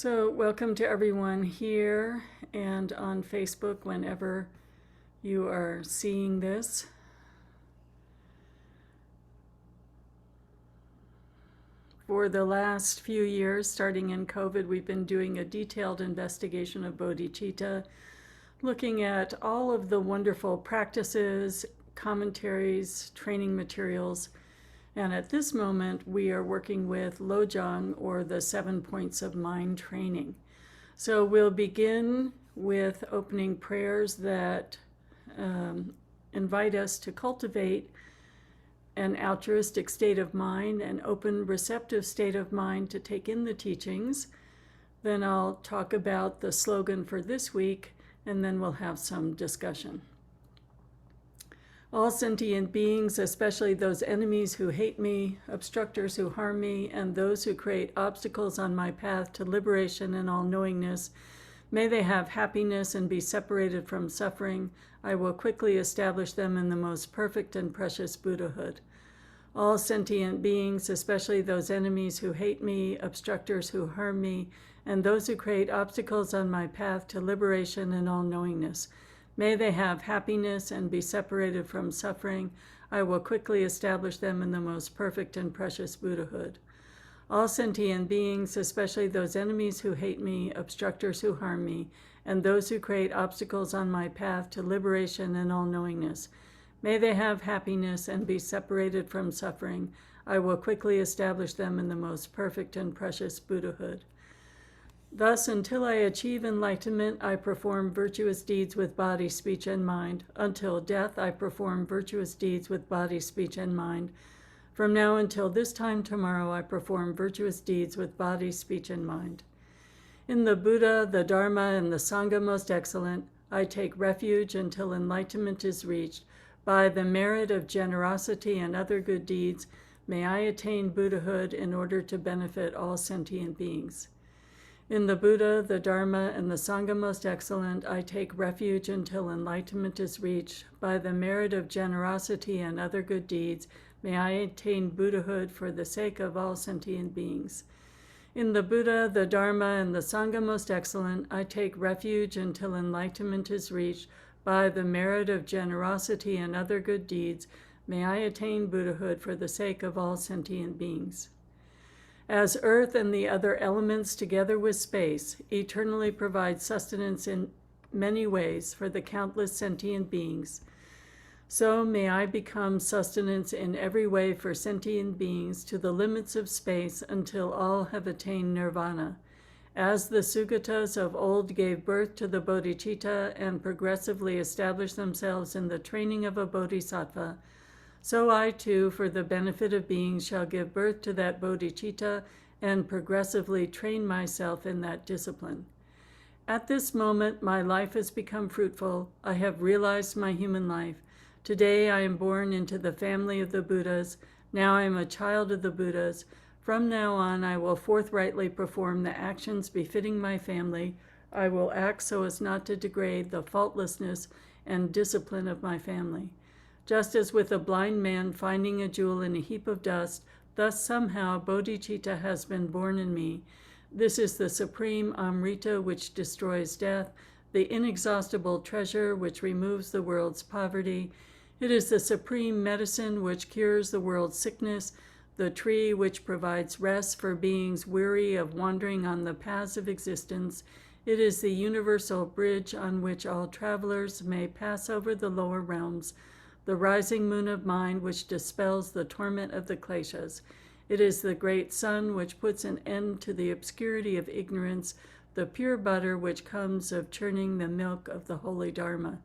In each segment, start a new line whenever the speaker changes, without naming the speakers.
So welcome to everyone here and on Facebook whenever you are seeing this. For the last few years, starting in COVID, we've been doing a detailed investigation of bodhicitta, looking at all of the wonderful practices, commentaries, training materials. And at this moment, we are working with Lojong, or the 7 points of mind training. So we'll begin with opening prayers that invite us to cultivate an altruistic state of mind, an open, receptive state of mind to take in the teachings. Then I'll talk about the slogan for this week, and then we'll have some discussion. All sentient beings, especially those enemies who hate me, obstructors who harm me, and those who create obstacles on my path to liberation and all-knowingness, may they have happiness and be separated from suffering. I will quickly establish them in the most perfect and precious Buddhahood. All sentient beings, especially those enemies who hate me, obstructors who harm me, and those who create obstacles on my path to liberation and all-knowingness, may they have happiness and be separated from suffering. I will quickly establish them in the most perfect and precious Buddhahood. All sentient beings, especially those enemies who hate me, obstructors who harm me, and those who create obstacles on my path to liberation and all-knowingness, may they have happiness and be separated from suffering. I will quickly establish them in the most perfect and precious Buddhahood. Thus, until I achieve enlightenment, I perform virtuous deeds with body, speech, and mind. Until death, I perform virtuous deeds with body, speech, and mind. From now until this time tomorrow, I perform virtuous deeds with body, speech, and mind. In the Buddha, the Dharma, and the Sangha most excellent, I take refuge until enlightenment is reached. By the merit of generosity and other good deeds, may I attain Buddhahood in order to benefit all sentient beings. In the Buddha, the Dharma, and the Sangha most excellent, I take refuge until enlightenment is reached. By the merit of generosity and other good deeds, may I attain Buddhahood for the sake of all sentient beings. In the Buddha, the Dharma, and the Sangha most excellent, I take refuge until enlightenment is reached. By the merit of generosity and other good deeds, may I attain Buddhahood for the sake of all sentient beings. As earth and the other elements, together with space, eternally provide sustenance in many ways for the countless sentient beings, so may I become sustenance in every way for sentient beings to the limits of space until all have attained nirvana. As the Sugatas of old gave birth to the bodhicitta and progressively established themselves in the training of a bodhisattva, so I too, for the benefit of beings, shall give birth to that bodhicitta and progressively train myself in that discipline. At this moment, my life has become fruitful. I have realized my human life. Today I am born into the family of the Buddhas. Now I am a child of the Buddhas. From now on, I will forthrightly perform the actions befitting my family. I will act so as not to degrade the faultlessness and discipline of my family. Just as with a blind man finding a jewel in a heap of dust, thus somehow bodhicitta has been born in me. This is the supreme Amrita which destroys death, the inexhaustible treasure which removes the world's poverty. It is the supreme medicine which cures the world's sickness, the tree which provides rest for beings weary of wandering on the paths of existence. It is the universal bridge on which all travelers may pass over the lower realms, the rising moon of mind which dispels the torment of the kleshas. It is the great sun which puts an end to the obscurity of ignorance, the pure butter which comes of churning the milk of the holy Dharma.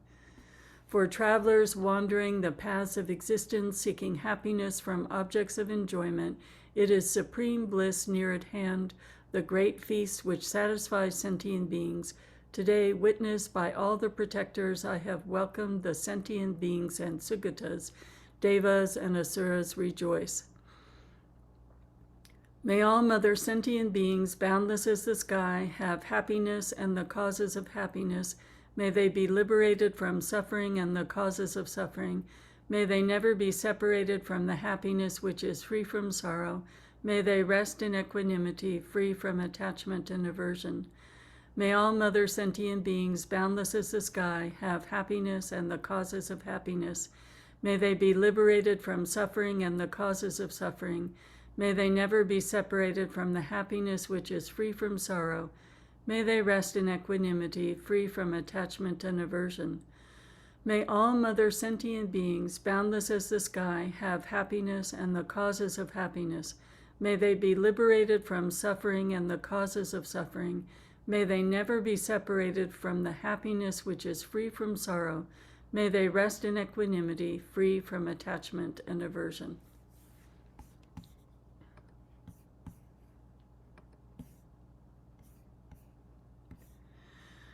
For travelers wandering the paths of existence, seeking happiness from objects of enjoyment, it is supreme bliss near at hand, the great feast which satisfies sentient beings. Today, witnessed by all the protectors, I have welcomed the sentient beings and Sugatas, Devas, and Asuras rejoice. May all mother sentient beings, boundless as the sky, have happiness and the causes of happiness. May they be liberated from suffering and the causes of suffering. May they never be separated from the happiness which is free from sorrow. May they rest in equanimity, free from attachment and aversion. May all mother sentient beings, boundless as the sky, have happiness and the causes of happiness. May they be liberated from suffering and the causes of suffering. May they never be separated from the happiness which is free from sorrow. May they rest in equanimity, free from attachment and aversion. May all mother sentient beings, boundless as the sky, have happiness and the causes of happiness. May they be liberated from suffering and the causes of suffering. May they never be separated from the happiness which is free from sorrow. May they rest in equanimity, free from attachment and aversion.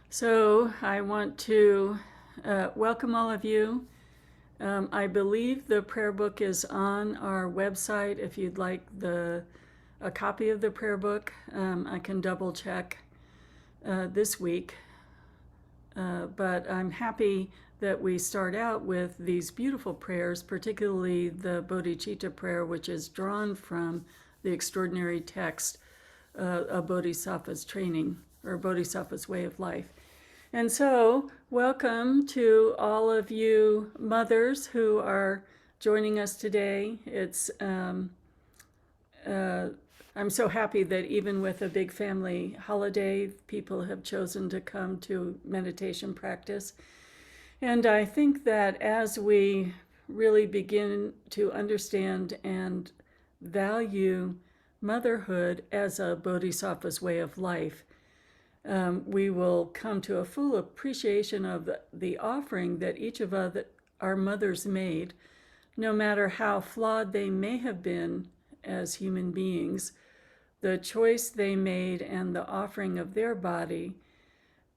So I want to welcome all of you. I believe the prayer book is on our website. If you'd like a copy of the prayer book, I can double check this week. But I'm happy that we start out with these beautiful prayers, particularly the bodhicitta prayer, which is drawn from the extraordinary text, A Bodhisattva's Training, or Bodhisattva's Way of Life. And so, welcome to all of you mothers who are joining us today. I'm so happy that even with a big family holiday, people have chosen to come to meditation practice. And I think that as we really begin to understand and value motherhood as a bodhisattva's way of life, we will come to a full appreciation of the offering that each of our mothers made, no matter how flawed they may have been as human beings. The choice they made and the offering of their body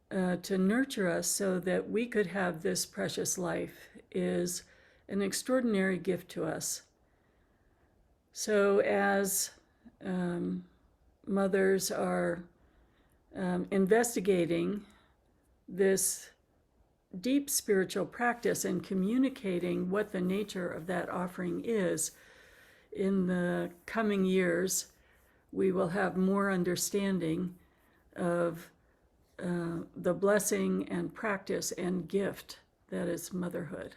to nurture us so that we could have this precious life is an extraordinary gift to us. So as mothers are investigating this deep spiritual practice and communicating what the nature of that offering is, in the coming years, we will have more understanding of the blessing and practice and gift that is motherhood.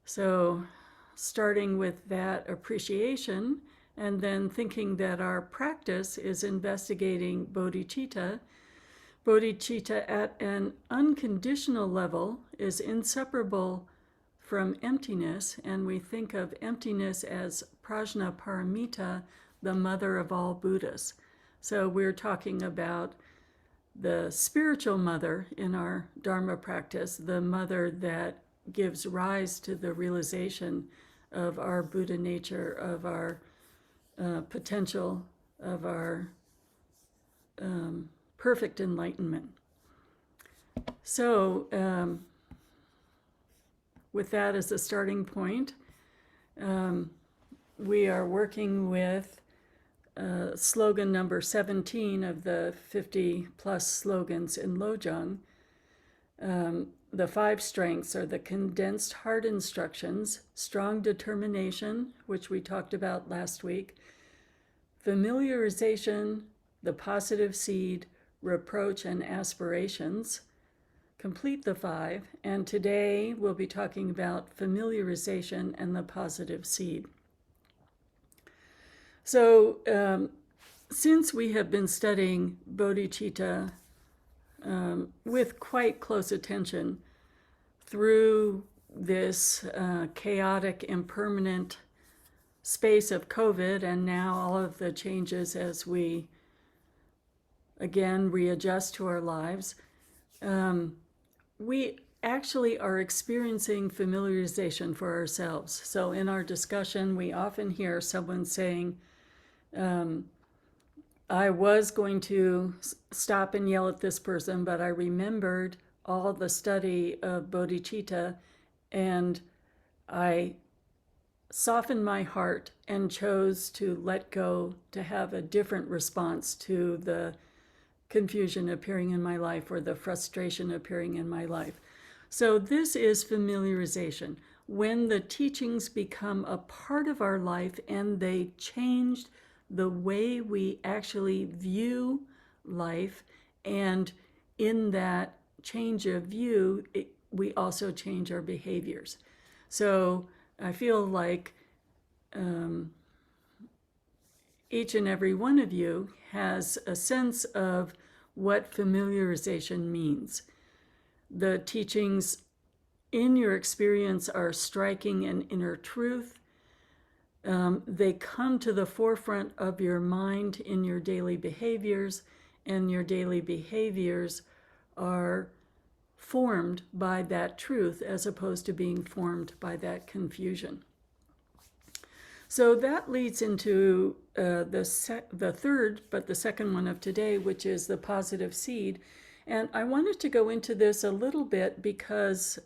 So, starting with that appreciation, and then thinking that our practice is investigating bodhicitta. Bodhicitta at an unconditional level is inseparable from emptiness, and we think of emptiness as prajnaparamita, the mother of all Buddhas. So we're talking about the spiritual mother in our Dharma practice, the mother that gives rise to the realization of our Buddha nature, of our potential, of our perfect enlightenment. So with that as a starting point, we are working with slogan number 17 of the 50 plus slogans in Lojong. The 5 strengths are the condensed heart instructions, strong determination, which we talked about last week, familiarization, the positive seed, reproach, and aspirations. Complete the 5, and today we'll be talking about familiarization and the positive seed. So since we have been studying bodhicitta with quite close attention through this chaotic, impermanent space of COVID, and now all of the changes as we again readjust to our lives, we actually are experiencing familiarization for ourselves. So in our discussion, we often hear someone saying, I was going to stop and yell at this person, but I remembered all the study of bodhicitta, and I softened my heart and chose to let go, to have a different response to the confusion appearing in my life or the frustration appearing in my life. So this is familiarization. When the teachings become a part of our life and they changed the way we actually view life, and in that change of view, we also change our behaviors. So I feel like each and every one of you has a sense of what familiarization means. The teachings in your experience are striking an inner truth. They come to the forefront of your mind in your daily behaviors, and your daily behaviors are formed by that truth as opposed to being formed by that confusion. So that leads into the third, but the second one of today, which is the positive seed. And I wanted to go into this a little bit because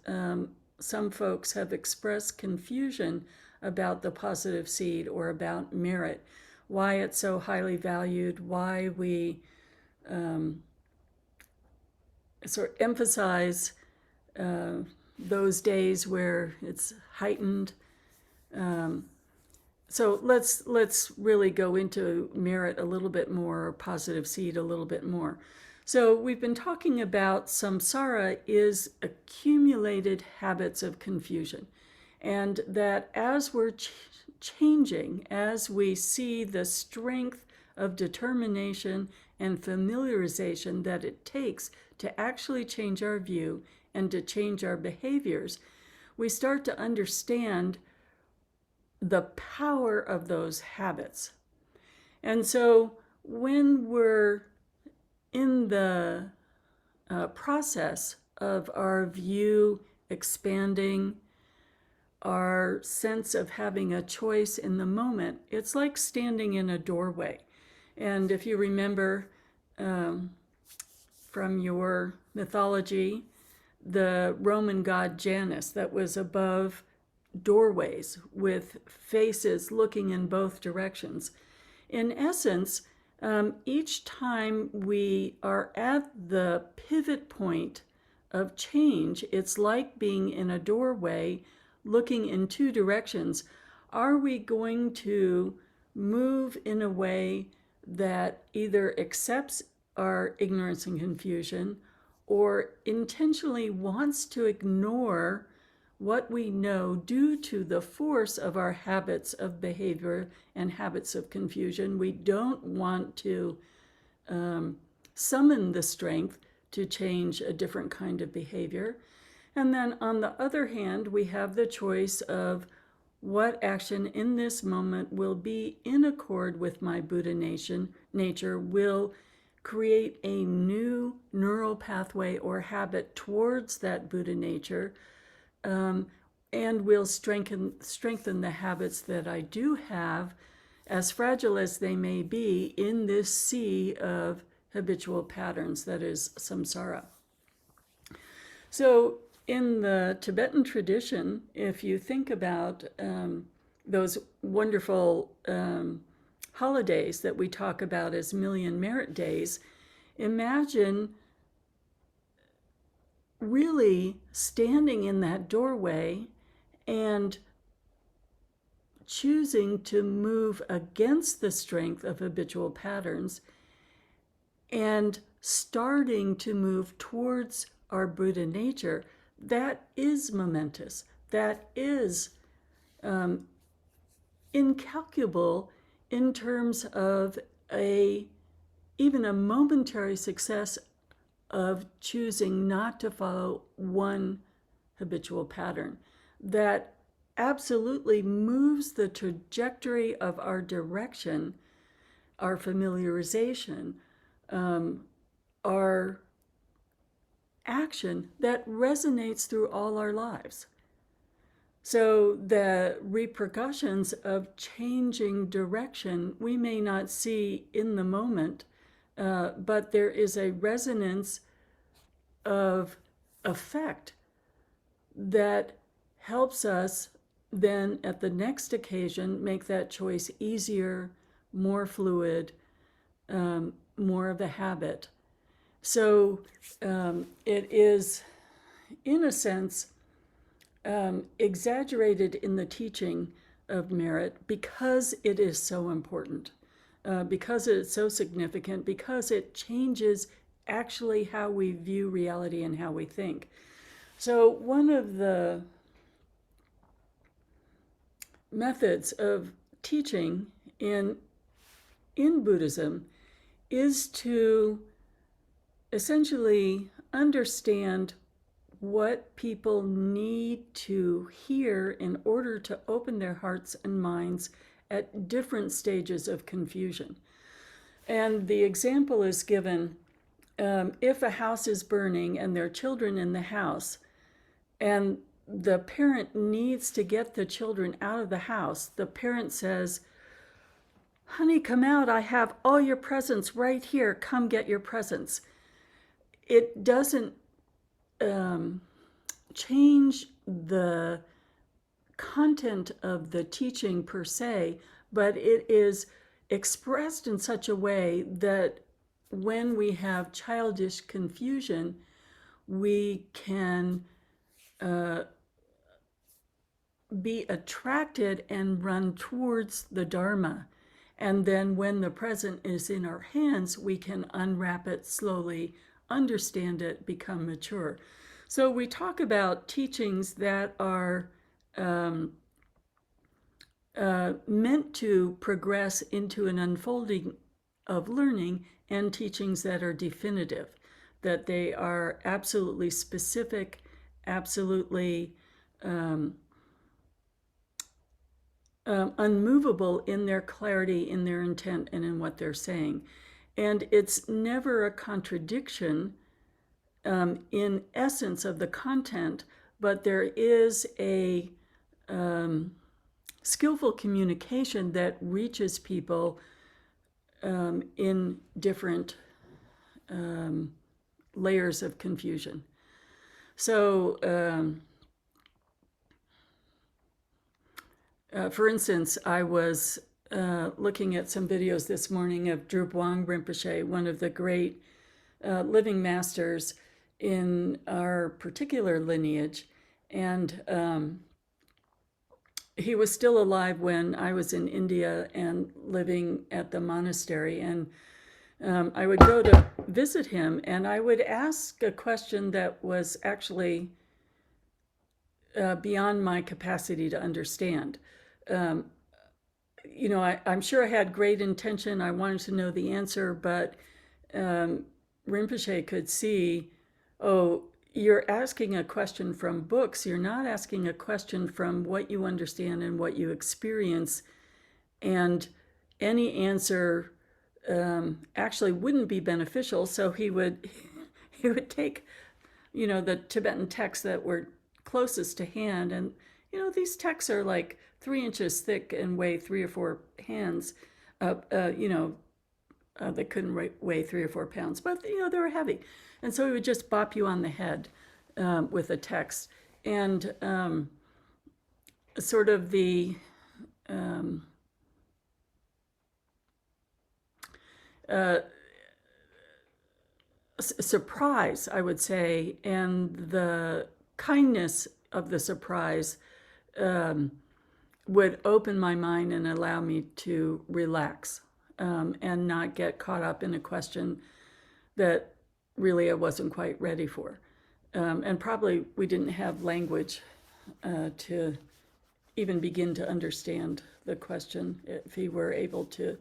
some folks have expressed confusion about the positive seed or about merit, why it's so highly valued, why we sort of emphasize those days where it's heightened. So let's really go into merit a little bit more, or positive seed a little bit more. So we've been talking about samsara is accumulated habits of confusion, and that as we're changing, as we see the strength of determination and familiarization that it takes to actually change our view and to change our behaviors, we start to understand the power of those habits. And so when we're in the process of our view expanding, our sense of having a choice in the moment, it's like standing in a doorway. And if you remember from your mythology, the Roman god Janus that was above doorways with faces looking in both directions. In essence, each time we are at the pivot point of change, it's like being in a doorway looking in two directions. Are we going to move in a way that either accepts our ignorance and confusion or intentionally wants to ignore what we know due to the force of our habits of behavior and habits of confusion? We don't want to summon the strength to change a different kind of behavior. And then on the other hand, we have the choice of what action in this moment will be in accord with my Buddha nature, will create a new neural pathway or habit towards that Buddha nature, and will strengthen the habits that I do have, as fragile as they may be, in this sea of habitual patterns that is samsara. So in the Tibetan tradition, if you think about those wonderful holidays that we talk about as million merit days, imagine really standing in that doorway and choosing to move against the strength of habitual patterns and starting to move towards our Buddha nature. That is momentous. That is incalculable in terms of even a momentary success of choosing not to follow one habitual pattern. That absolutely moves the trajectory of our direction, our familiarization, our action that resonates through all our lives. So the repercussions of changing direction we may not see in the moment, but there is a resonance of effect that helps us then at the next occasion make that choice easier, more fluid, more of a habit. So it is, in a sense, exaggerated in the teaching of merit because it is so important. because it's so significant, because it changes actually how we view reality and how we think. So one of the methods of teaching in Buddhism is to essentially understand what people need to hear in order to open their hearts and minds at different stages of confusion. And the example is given, if a house is burning and there are children in the house, and the parent needs to get the children out of the house, the parent says, "Honey, come out. I have all your presents right here. Come get your presents." It doesn't change the content of the teaching per se, but it is expressed in such a way that when we have childish confusion, we can be attracted and run towards the Dharma. And then when the present is in our hands, we can unwrap it slowly, understand it, become mature. So we talk about teachings that are meant to progress into an unfolding of learning, and teachings that are definitive, that they are absolutely specific, absolutely unmovable in their clarity, in their intent, and in what they're saying. And it's never a contradiction in essence of the content, but there is a skillful communication that reaches people in different layers of confusion. So, for instance, I was looking at some videos this morning of Drupal Rinpoche, one of the great living masters in our particular lineage. And he was still alive when I was in India and living at the monastery. And I would go to visit him, and I would ask a question that was actually beyond my capacity to understand. I'm sure I had great intention. I wanted to know the answer, but Rinpoche could see, oh, you're asking a question from books. You're not asking a question from what you understand and what you experience. And any answer actually wouldn't be beneficial. So he would take, the Tibetan texts that were closest to hand, and these texts are like 3 inches thick and weigh 3 or 4 hands. They couldn't weigh 3 or 4 pounds, but they were heavy. And so he would just bop you on the head with a text. And sort of the surprise, I would say, and the kindness of the surprise would open my mind and allow me to relax and not get caught up in a question that really I wasn't quite ready for. And probably we didn't have language to even begin to understand the question if he were able to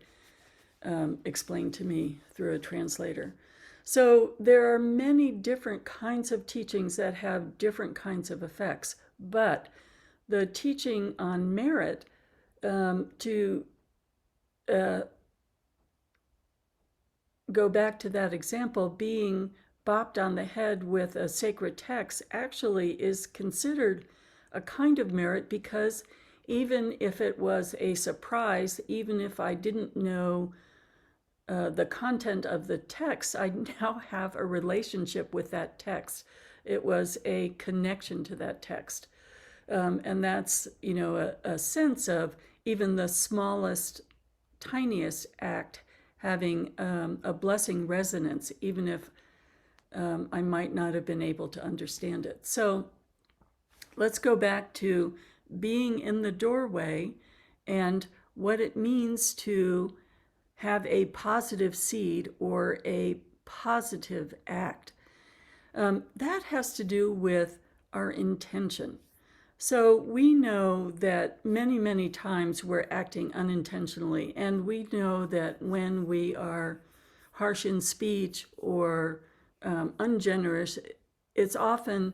explain to me through a translator. So there are many different kinds of teachings that have different kinds of effects, but the teaching on merit, to go back to that example, being bopped on the head with a sacred text actually is considered a kind of merit, because even if it was a surprise, even if I didn't know the content of the text, I now have a relationship with that text. It was a connection to that text. And that's, a sense of even the smallest, tiniest act having a blessing resonance, even if I might not have been able to understand it. So let's go back to being in the doorway and what it means to have a positive seed or a positive act. That has to do with our intention. So we know that many, many times we're acting unintentionally, and we know that when we are harsh in speech or ungenerous, it's often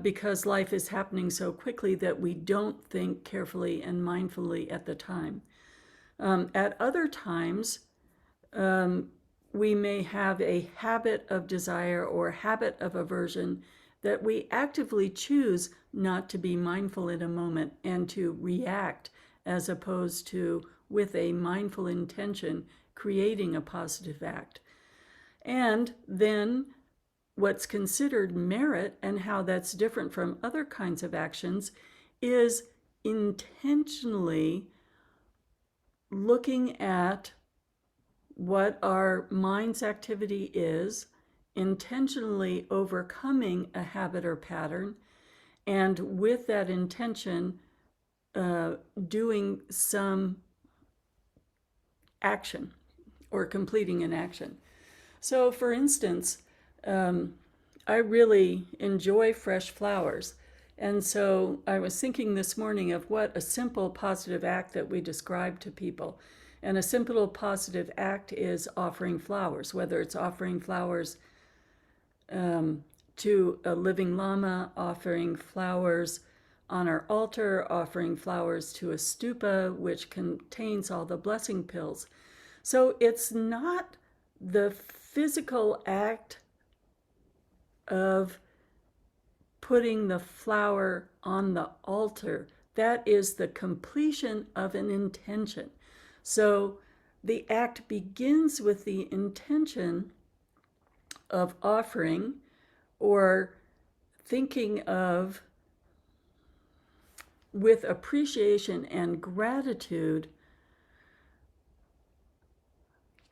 because life is happening so quickly that we don't think carefully and mindfully at the time. At other times, we may have a habit of desire or habit of aversion that we actively choose not to be mindful in a moment and to react, as opposed to, with a mindful intention, creating a positive act. And then what's considered merit and how that's different from other kinds of actions is intentionally looking at what our mind's activity is, intentionally overcoming a habit or pattern, and with that intention, doing some action or completing an action. So, for instance, I really enjoy fresh flowers. And so I was thinking this morning of what a simple positive act that we describe to people. And a simple positive act is offering flowers, whether it's offering flowers to a living lama, offering flowers on our altar, offering flowers to a stupa, which contains all the blessing pills. So it's not the physical act of putting the flower on the altar. That is the completion of an intention. So the act begins with the intention of offering or thinking of, with appreciation and gratitude,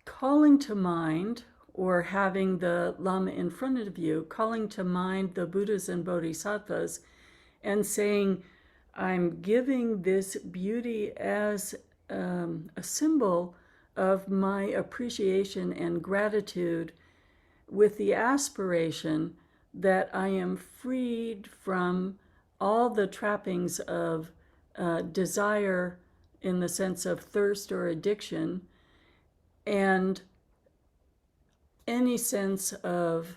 calling to mind, or having the Lama in front of you, calling to mind the Buddhas and Bodhisattvas and saying, I'm giving this beauty as a symbol of my appreciation and gratitude, with the aspiration that I am freed from all the trappings of desire in the sense of thirst or addiction, and any sense of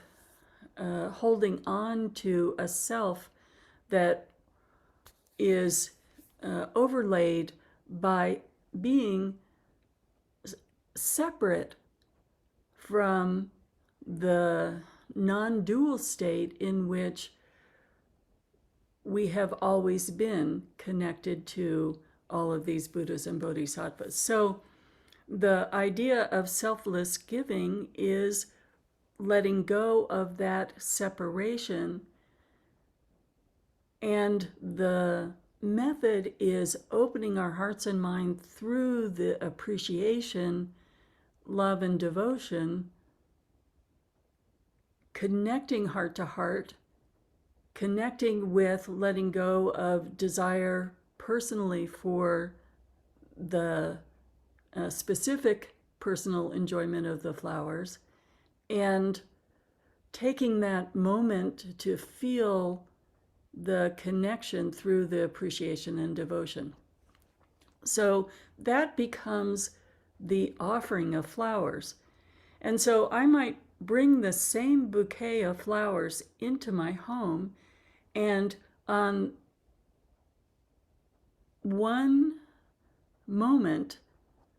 holding on to a self that is overlaid by being separate from the non-dual state in which we have always been connected to all of these Buddhas and Bodhisattvas. So the idea of selfless giving is letting go of that separation, and the method is opening our hearts and mind through the appreciation, love, and devotion, connecting heart to heart, connecting with letting go of desire personally for the specific personal enjoyment of the flowers, and taking that moment to feel the connection through the appreciation and devotion. So that becomes the offering of flowers. And so I might bring the same bouquet of flowers into my home, and on one moment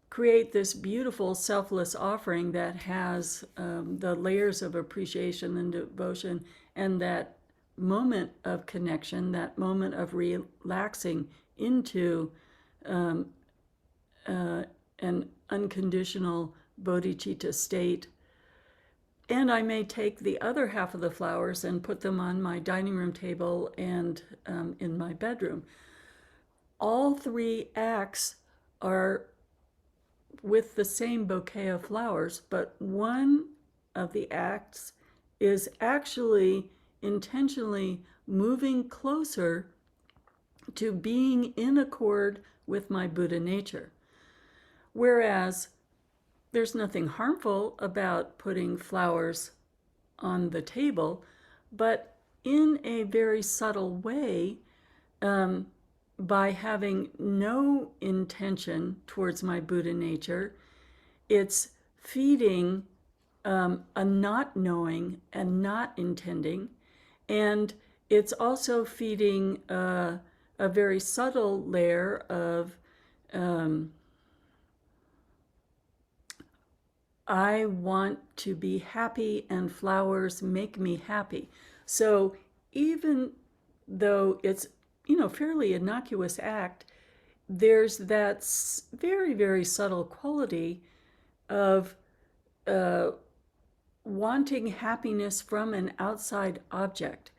create this beautiful selfless offering that has the layers of appreciation and devotion, and that moment of connection, that moment of relaxing into an unconditional bodhicitta state. And I may take the other half of the flowers and put them on my dining room table and in my bedroom. All three acts are with the same bouquet of flowers, but one of the acts is actually intentionally moving closer to being in accord with my Buddha nature. Whereas there's nothing harmful about putting flowers on the table, but in a very subtle way, by having no intention towards my Buddha nature, it's feeding a not knowing and not intending, and it's also feeding a very subtle layer of I want to be happy and flowers make me happy. So even though it's, fairly innocuous act, there's that very, very subtle quality of wanting happiness from an outside object.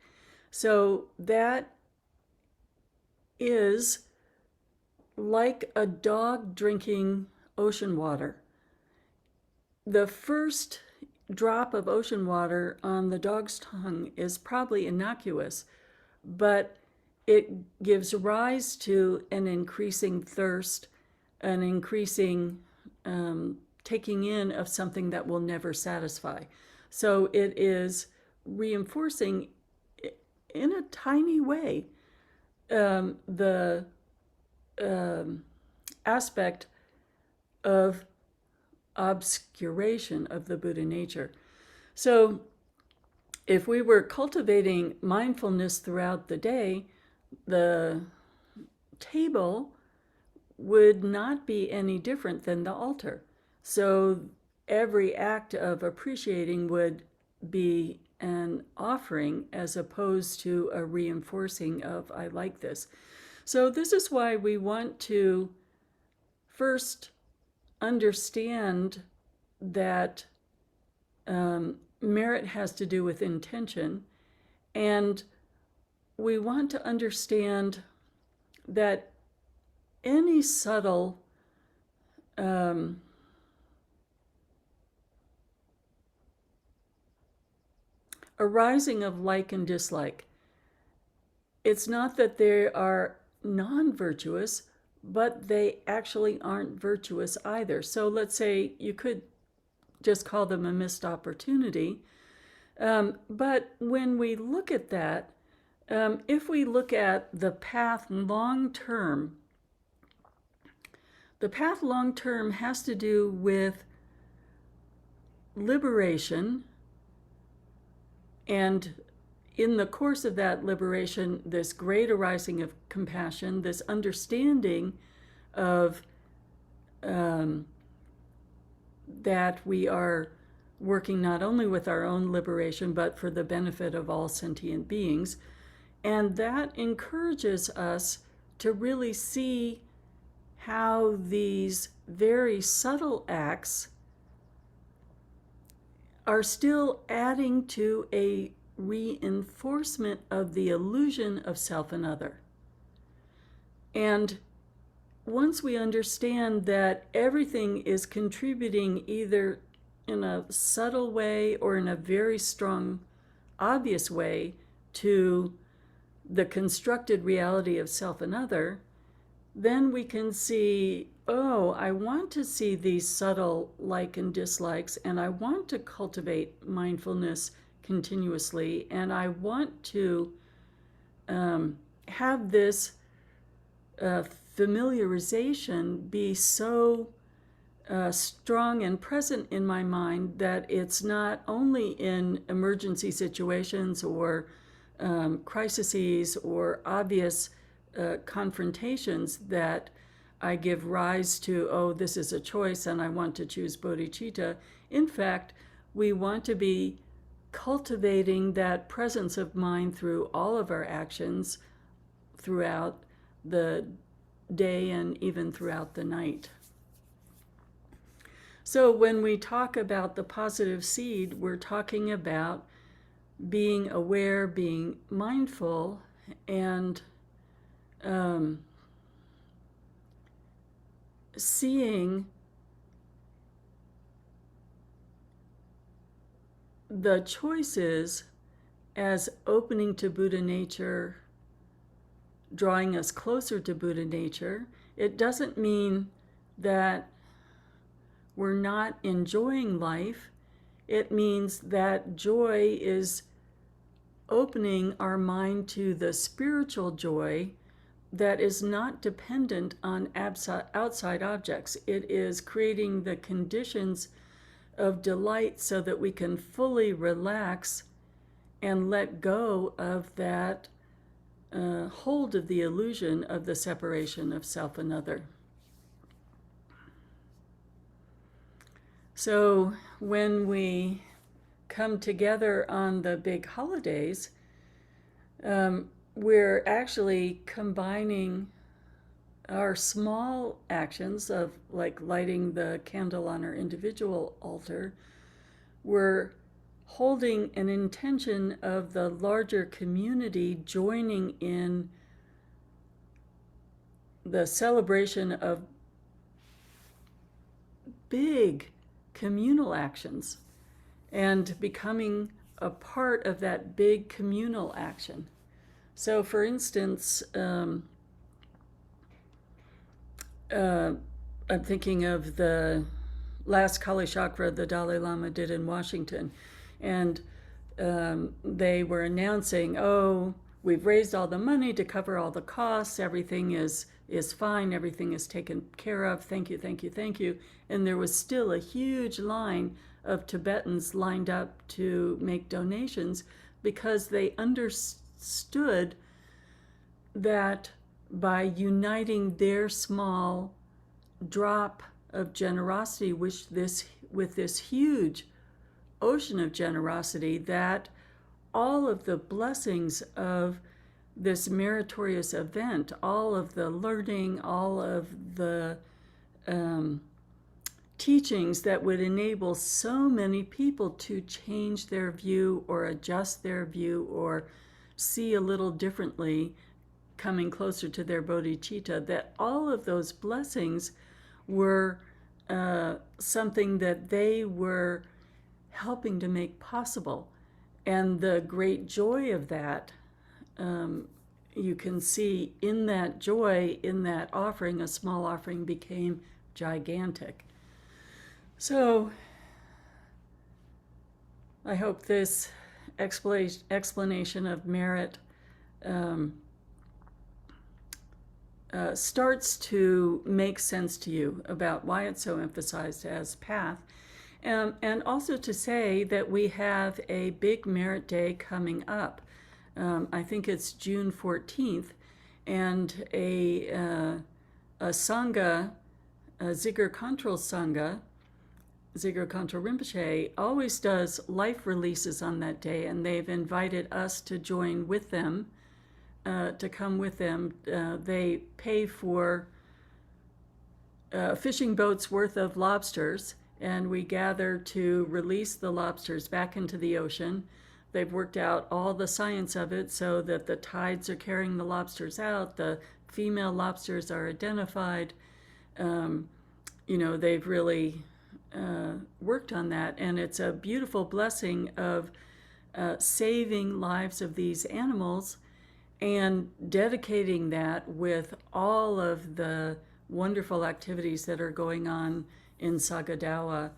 So that is like a dog drinking ocean water. The first drop of ocean water on the dog's tongue is probably innocuous, but it gives rise to an increasing thirst, an increasing taking in of something that will never satisfy. So it is reinforcing in a tiny way the aspect of obscuration of the Buddha nature. So if we were cultivating mindfulness throughout the day, the table would not be any different than the altar. So every act of appreciating would be an offering as opposed to a reinforcing of I like this. So this is why we want to first understand that merit has to do with intention, and we want to understand that any subtle arising of like and dislike, it's not that they are non-virtuous, but they actually aren't virtuous either. So let's say you could just call them a missed opportunity. But when we look at that, if we look at the path long term, the path long term has to do with liberation, and in the course of that liberation, this great arising of compassion, this understanding of that we are working not only with our own liberation, but for the benefit of all sentient beings. And that encourages us to really see how these very subtle acts are still adding to a reinforcement of the illusion of self and other. And once we understand that everything is contributing either in a subtle way or in a very strong, obvious way to the constructed reality of self and other, then we can see, oh, I want to see these subtle like and dislikes, and I want to cultivate mindfulness continuously, and I want to have this familiarization be so strong and present in my mind that it's not only in emergency situations or crises or obvious confrontations that I give rise to, oh, this is a choice and I want to choose bodhicitta. In fact, we want to be cultivating that presence of mind through all of our actions throughout the day and even throughout the night. So when we talk about the positive seed, we're talking about being aware, being mindful, and seeing the choices as opening to Buddha nature, drawing us closer to Buddha nature. It doesn't mean that we're not enjoying life. It means that joy is opening our mind to the spiritual joy that is not dependent on outside objects. It is creating the conditions of delight so that we can fully relax and let go of that hold of the illusion of the separation of self and other. So when we come together on the big holidays, we're actually combining our small actions of like lighting the candle on our individual altar. We're holding an intention of the larger community joining in the celebration of big communal actions and becoming a part of that big communal action. So, for instance, I'm thinking of the last Kali Chakra the Dalai Lama did in Washington. And they were announcing, oh, we've raised all the money to cover all the costs. Everything is fine. Everything is taken care of. Thank you, thank you, thank you. And there was still a huge line of Tibetans lined up to make donations because they understood that by uniting their small drop of generosity with this huge ocean of generosity, that all of the blessings of this meritorious event, all of the learning, all of the teachings that would enable so many people to change their view or adjust their view or see a little differently, coming closer to their bodhicitta, that all of those blessings were something that they were helping to make possible. And the great joy of that, you can see in that joy, in that offering, a small offering became gigantic. So I hope this explanation of merit starts to make sense to you about why it's so emphasized as path. And also to say that we have a big merit day coming up. I think it's June 14th, and a Sangha, a Zigor Khantrul Sangha, Zigor Khantrul Rinpoche, always does life releases on that day, and they've invited us to join with them, to come with them. They pay for a fishing boat's worth of lobsters, and we gather to release the lobsters back into the ocean. They've worked out all the science of it so that the tides are carrying the lobsters out, the female lobsters are identified. They've really worked on that, and it's a beautiful blessing of saving lives of these animals and dedicating that with all of the wonderful activities that are going on in Sagadawa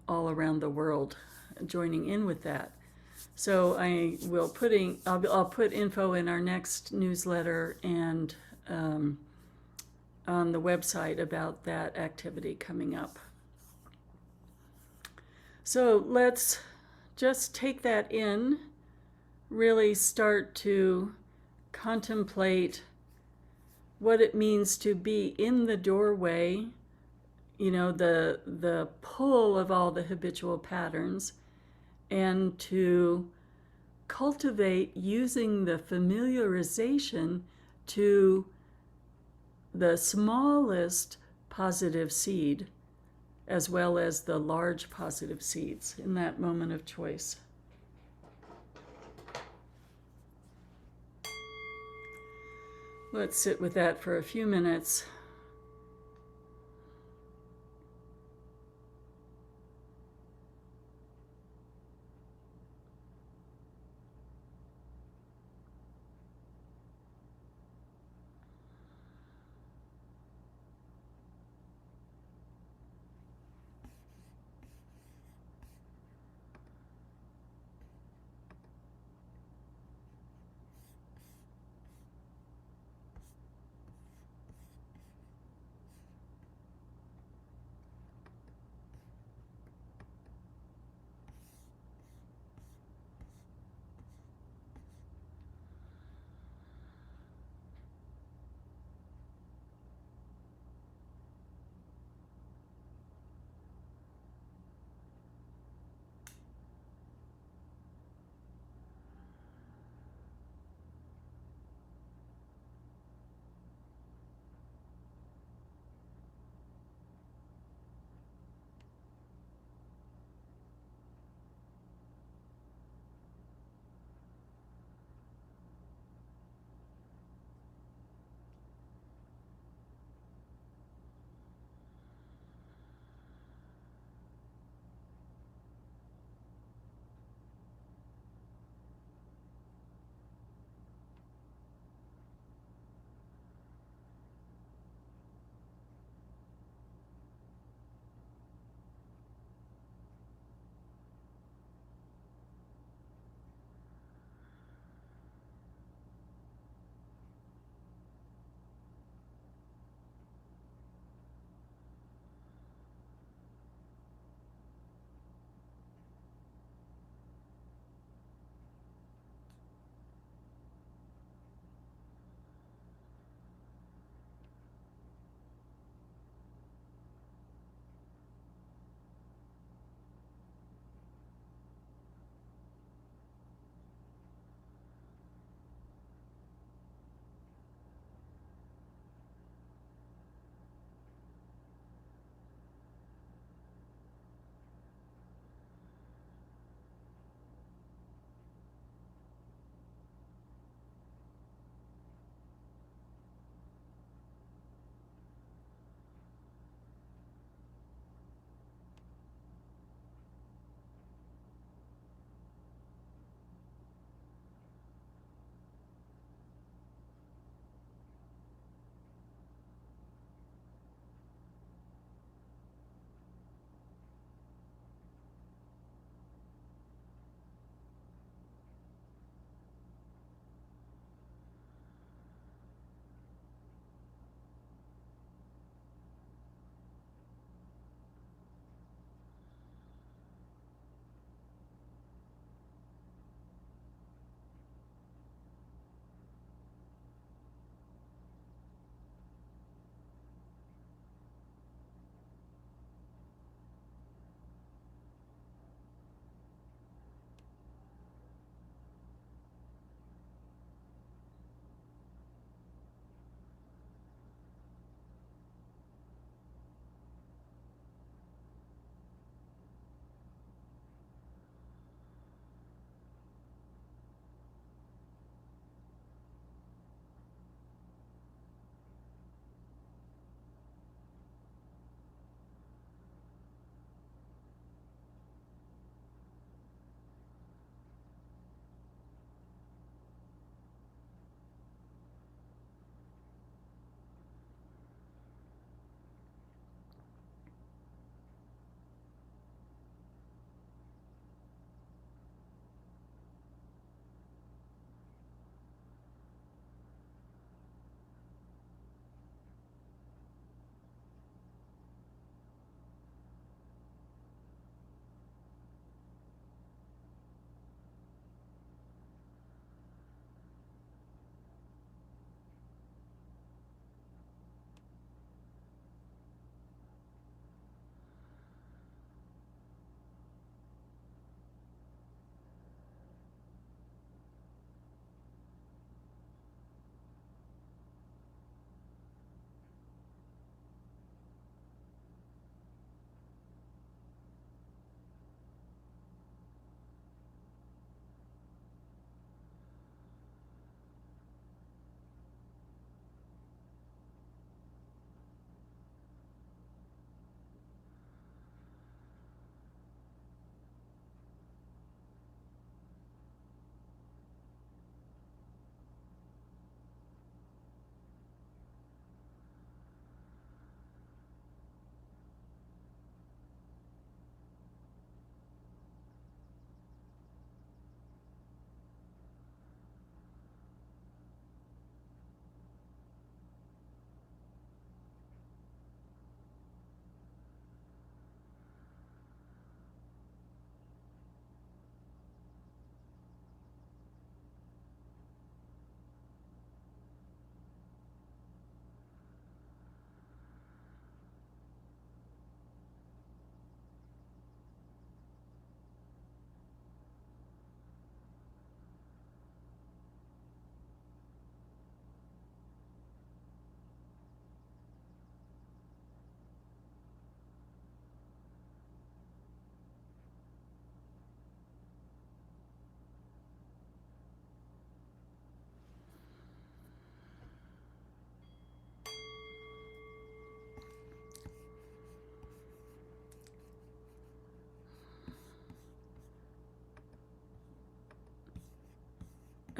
all around the world, joining in with that. So I'll put info in our next newsletter and on the website about that activity coming up. So let's just take that in, really start to contemplate what it means to be in the doorway, the pull of all the habitual patterns, and to cultivate using the familiarization to the smallest positive seed as well as the large positive seeds in that moment of choice. Let's sit with that for a few minutes.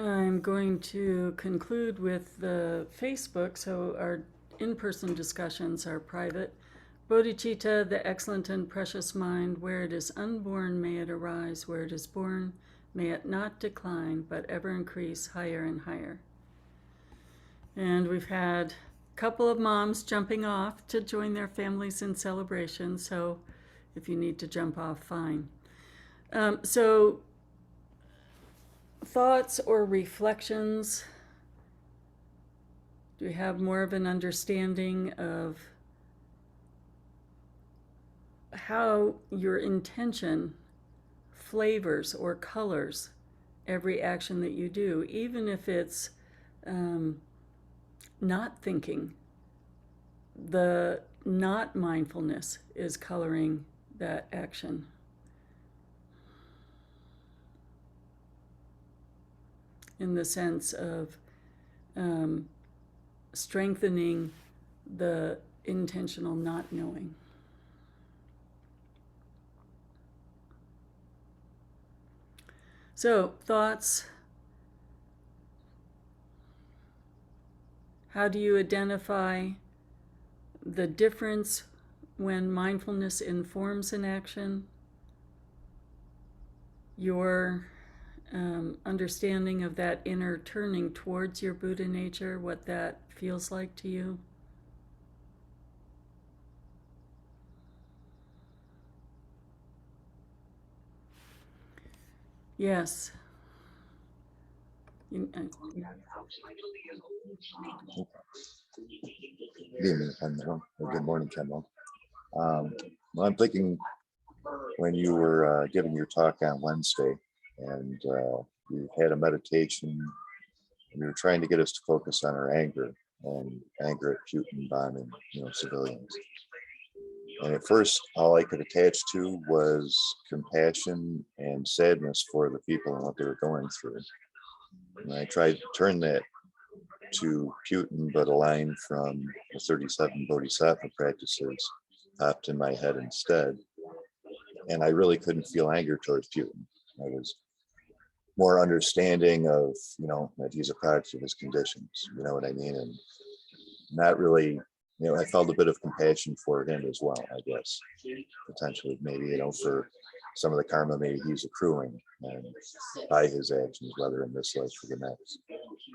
I'm going to conclude with the Facebook, so our in-person discussions are private. Bodhicitta, the excellent and precious mind, where it is unborn may it arise, where it is born may it not decline, but ever increase higher and higher. And we've had a couple of moms jumping off to join their families in celebration, so if you need to jump off, fine. So thoughts or reflections? Do we have more of an understanding of how your intention flavors or colors every action that you do, even if it's not thinking? The not mindfulness is coloring that action. In the sense of strengthening the intentional not knowing. So, thoughts. How do you identify the difference when mindfulness informs an action? Your understanding of that inner turning towards your Buddha nature, what that feels like to you. Yes.
Good evening, Khenmo, or good morning, Khenmo. Well, I'm thinking when you were giving your talk on Wednesday, and you had a meditation, and you were trying to get us to focus on our anger and anger at Putin bombing, civilians. And at first, all I could attach to was compassion and sadness for the people and what they were going through. And I tried to turn that to Putin, but a line from the 37 Bodhisattva practices popped in my head instead. And I really couldn't feel anger towards Putin. I was more understanding of, that he's a product of his conditions, you know what I mean? And not really, I felt a bit of compassion for him as well, I guess, potentially, maybe, for some of the karma maybe he's accruing and by his actions, whether in this life or the next.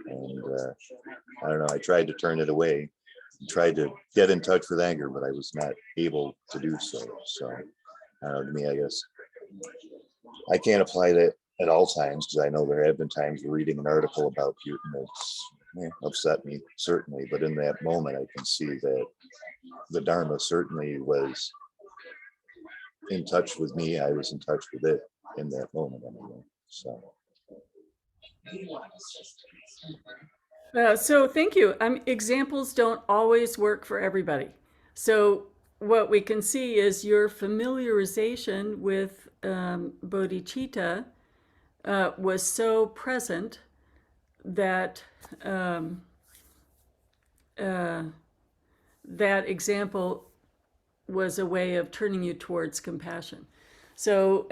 And I don't know, I tried to turn it away, tried to get in touch with anger, but I was not able to do so. So, to me, I guess I can't apply that at all times, because I know there have been times reading an article about Putin that's upset me, certainly. But in that moment, I can see that the Dharma certainly was in touch with me. I was in touch with it in that moment anyway. So.
So thank you. Examples don't always work for everybody. So what we can see is your familiarization with bodhicitta was so present that that example was a way of turning you towards compassion. So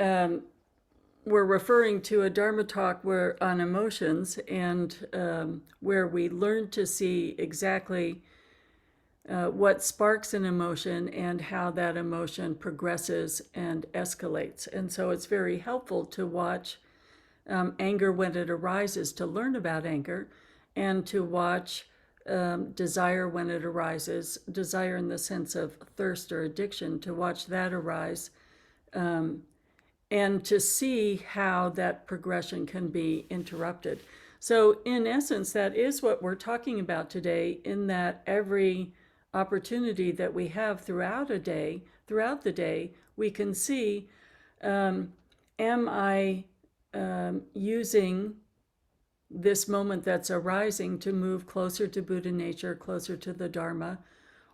we're referring to a Dharma talk on emotions, and where we learn to see exactly what sparks an emotion and how that emotion progresses and escalates. And so it's very helpful to watch anger when it arises, to learn about anger, and to watch desire when it arises, desire in the sense of thirst or addiction, to watch that arise, and to see how that progression can be interrupted. So in essence, that is what we're talking about today, in that every opportunity that we have throughout the day, we can see, am I using this moment that's arising to move closer to Buddha nature, closer to the Dharma,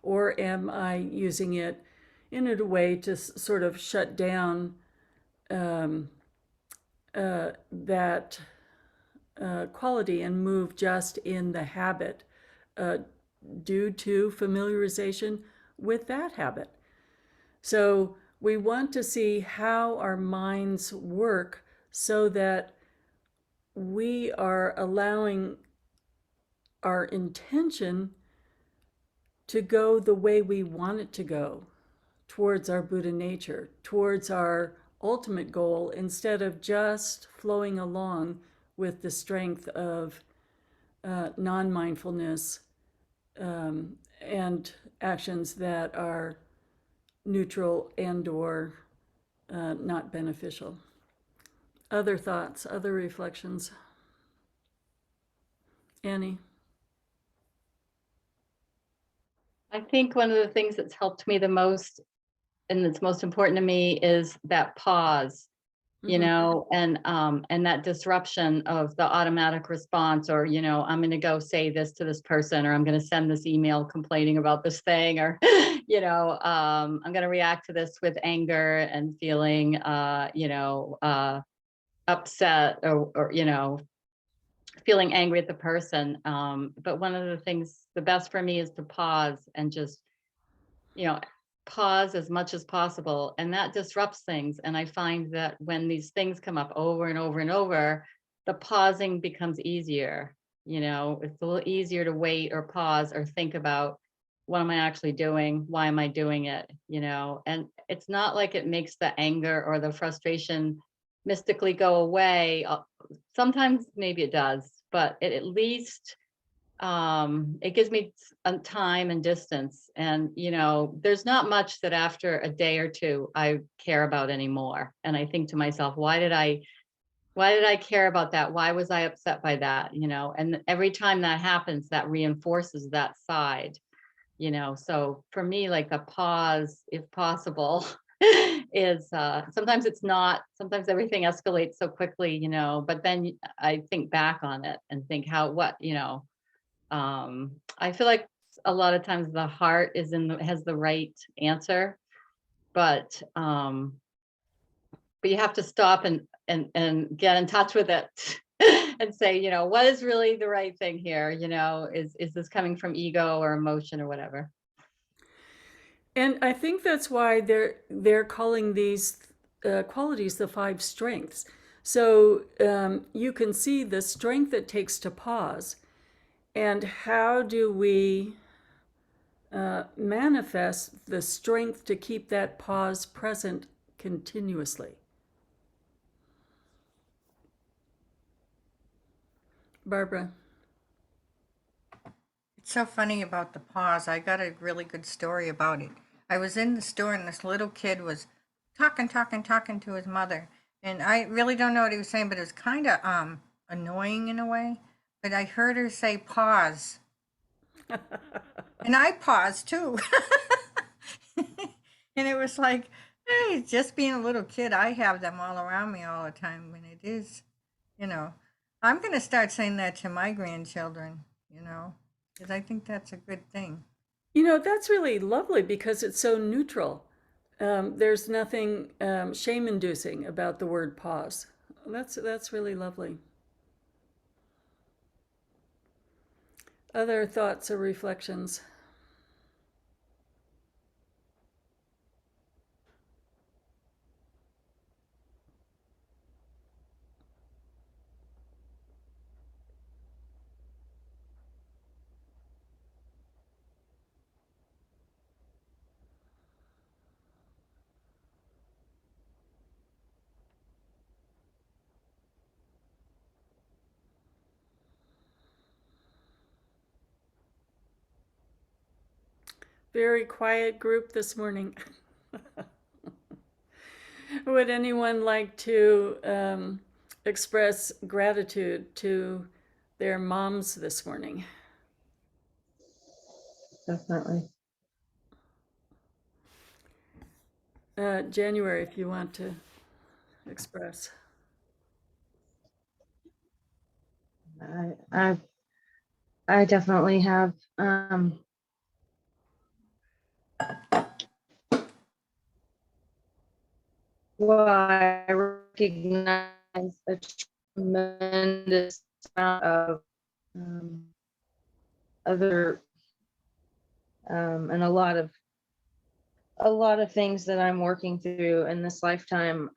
or am I using it in a way to sort of shut down that quality and move just in the habit due to familiarization with that habit? So we want to see how our minds work so that we are allowing our intention to go the way we want it to go, towards our Buddha nature, towards our ultimate goal, instead of just flowing along with the strength of non mindfulness and actions that are neutral and or not beneficial. Other thoughts, other reflections? Annie?
I think one of the things that's helped me the most and that's most important to me is that pause, and that disruption of the automatic response, or I'm going to go say this to this person, or I'm going to send this email complaining about this thing, or I'm going to react to this with anger and feeling upset, or feeling angry at the person. But one of the things, the best for me is to pause and just, you know, pause as much as possible. And that disrupts things. And I find that when these things come up over and over and over, the pausing becomes easier. It's a little easier to wait or pause or think about, what am I actually doing? Why am I doing it? And it's not like it makes the anger or the frustration mystically go away. Sometimes maybe it does, but it at least it gives me time and distance. And there's not much that after a day or two I care about anymore. And I think to myself, why did I care about that? Why was I upset by that? And every time that happens, that reinforces that side. So for me, like, the pause, if possible, is sometimes it's not, sometimes everything escalates so quickly, but then I think back on it and think I feel like a lot of times the heart has the right answer, but you have to stop and get in touch with it and say, what is really the right thing here? Is this coming from ego or emotion or whatever?
And I think that's why they're calling these qualities the five strengths. So you can see the strength it takes to pause, and how do we manifest the strength to keep that pause present continuously. Barbara.
It's so funny about the pause. I got a really good story about it. I was in the store and this little kid was talking to his mother. And I really don't know what he was saying, but it was kind of annoying in a way. But I heard her say pause. And I paused too. And it was like, hey, just being a little kid, I have them all around me all the time. And it is, you know, I'm going to start saying that to my grandchildren, because I think that's a good thing.
That's really lovely because it's so neutral. There's nothing shame inducing about the word pause. That's really lovely. Other thoughts or reflections? Very quiet group this morning. Would anyone like to express gratitude to their moms this morning?
Definitely.
January, if you want to express.
I definitely have. Well, I recognize a tremendous amount of other and a lot of things that I'm working through in this lifetime.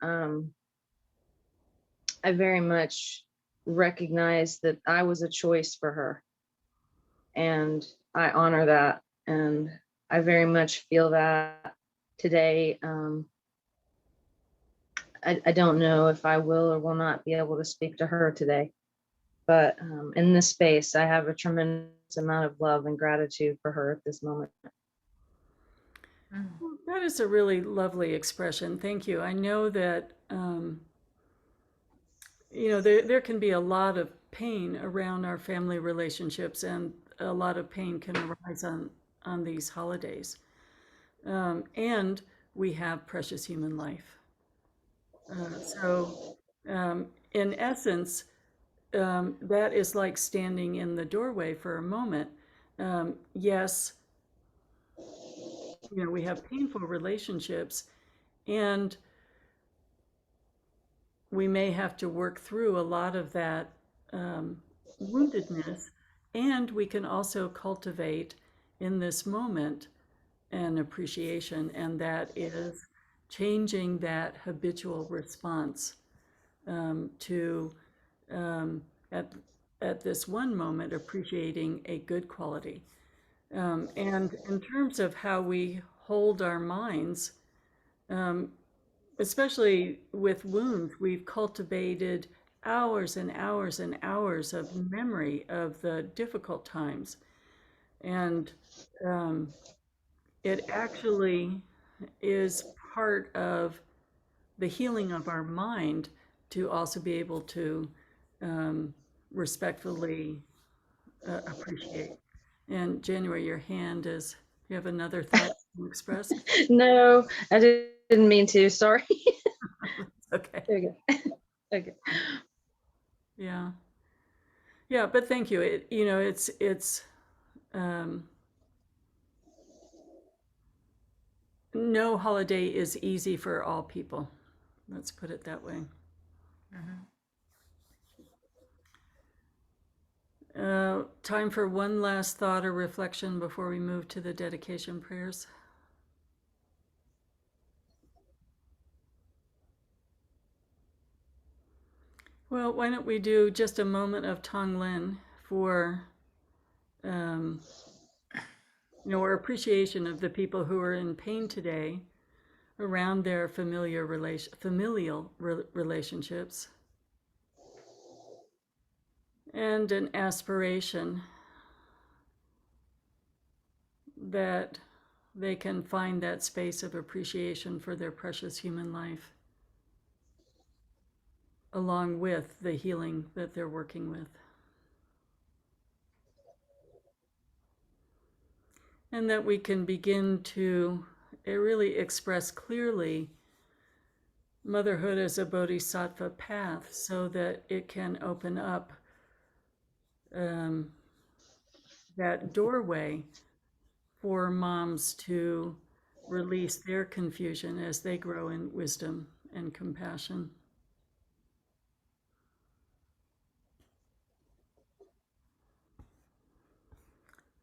I very much recognized that I was a choice for her. And I honor that. And I very much feel that today. I don't know if I will or will not be able to speak to her today. But in this space, I have a tremendous amount of love and gratitude for her at this moment.
Well, that is a really lovely expression. Thank you. I know that, there can be a lot of pain around our family relationships, and a lot of pain can arise on these holidays. And we have precious human life. So, in essence, that is like standing in the doorway for a moment. Yes, we have painful relationships, and we may have to work through a lot of that woundedness, and we can also cultivate in this moment an appreciation, and that is changing that habitual response to at this one moment appreciating a good quality. And in terms of how we hold our minds, especially with wounds, we've cultivated hours and hours and hours of memory of the difficult times. And it actually is part of the healing of our mind to also be able to respectfully appreciate. And January, your hand is, you have another thought to express?
No, I didn't mean to. Sorry.
Okay.
There you go. Okay.
Yeah. Yeah, but thank you. It's no holiday is easy for all people. Let's put it that way. Time for one last thought or reflection before we move to the dedication prayers. Well, why don't we do just a moment of Tonglen for, our appreciation of the people who are in pain today around their familial relationships, and an aspiration that they can find that space of appreciation for their precious human life, along with the healing that they're working with. And that we can begin to really express clearly motherhood as a bodhisattva path, so that it can open up that doorway for moms to release their confusion as they grow in wisdom and compassion.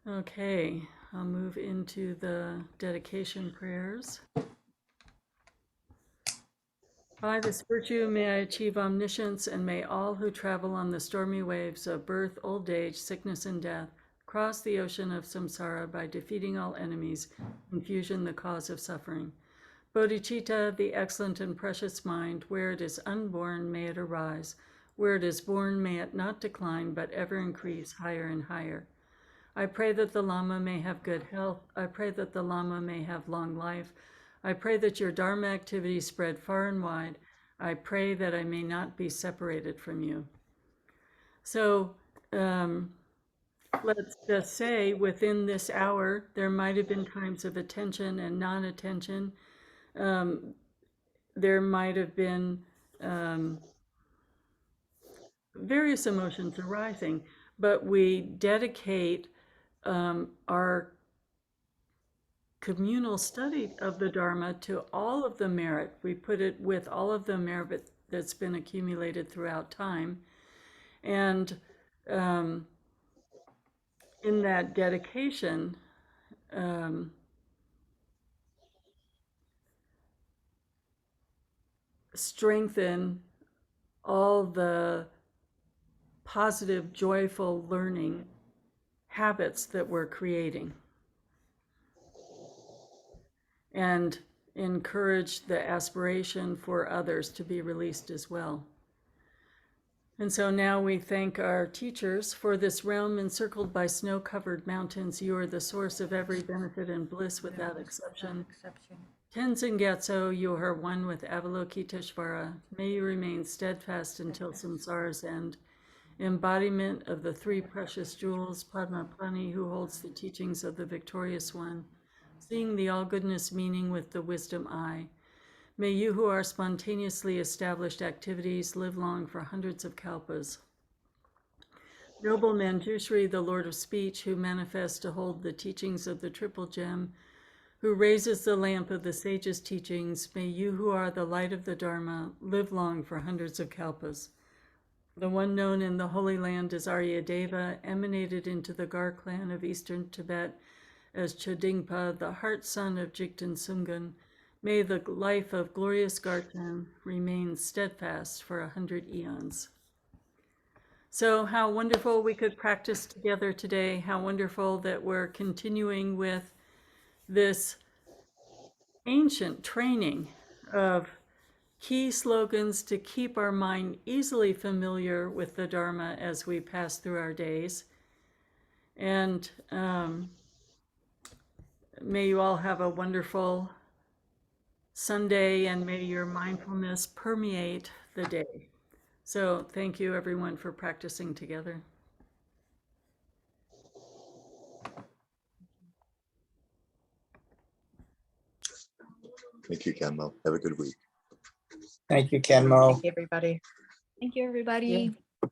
Okay, I'll move into the dedication prayers. By this virtue may I achieve omniscience, and may all who travel on the stormy waves of birth, old age, sickness, and death cross the ocean of samsara by defeating all enemies, confusion the cause of suffering. Bodhicitta, the excellent and precious mind, where it is unborn may it arise, where it is born may it not decline, but ever increase higher and higher. I pray that the Lama may have good health. I pray that the Lama may have long life. I pray that your Dharma activities spread far and wide. I pray that I may not be separated from you. So let's just say within this hour, there might have been times of attention and non-attention. There might have been various emotions arising, but we dedicate our communal study of the Dharma to all of the merit. We put it with all of the merit that's been accumulated throughout time. And in that dedication, strengthen all the positive, joyful learning habits that we're creating. And encourage the aspiration for others to be released as well. And so now we thank our teachers for this realm encircled by snow-covered mountains. You are the source of every benefit and bliss without exception. Tenzin Gyatso, you are one with Avalokiteshvara. May you remain steadfast until samsara's end. Embodiment of the three precious jewels, Padma Pani, who holds the teachings of the victorious one, seeing the all-goodness meaning with the wisdom eye. May you who are spontaneously established activities live long for hundreds of kalpas. Noble Manjushri, the Lord of Speech, who manifests to hold the teachings of the Triple Gem, who raises the lamp of the sage's teachings, may you who are the light of the Dharma live long for hundreds of kalpas. The one known in the Holy Land as Aryadeva emanated into the Gar clan of eastern Tibet as Chodingpa, the heart son of Jigten Sungun. May the life of glorious Garten remain steadfast for 100 eons. So how wonderful we could practice together today. How wonderful that we're continuing with this ancient training of key slogans to keep our mind easily familiar with the Dharma as we pass through our days. And may you all have a wonderful Sunday, and may your mindfulness permeate the day. So thank you everyone for practicing together.
Thank you, Khenmo. Have a good week.
Thank you, Khenmo.
Everybody.
Thank you, everybody.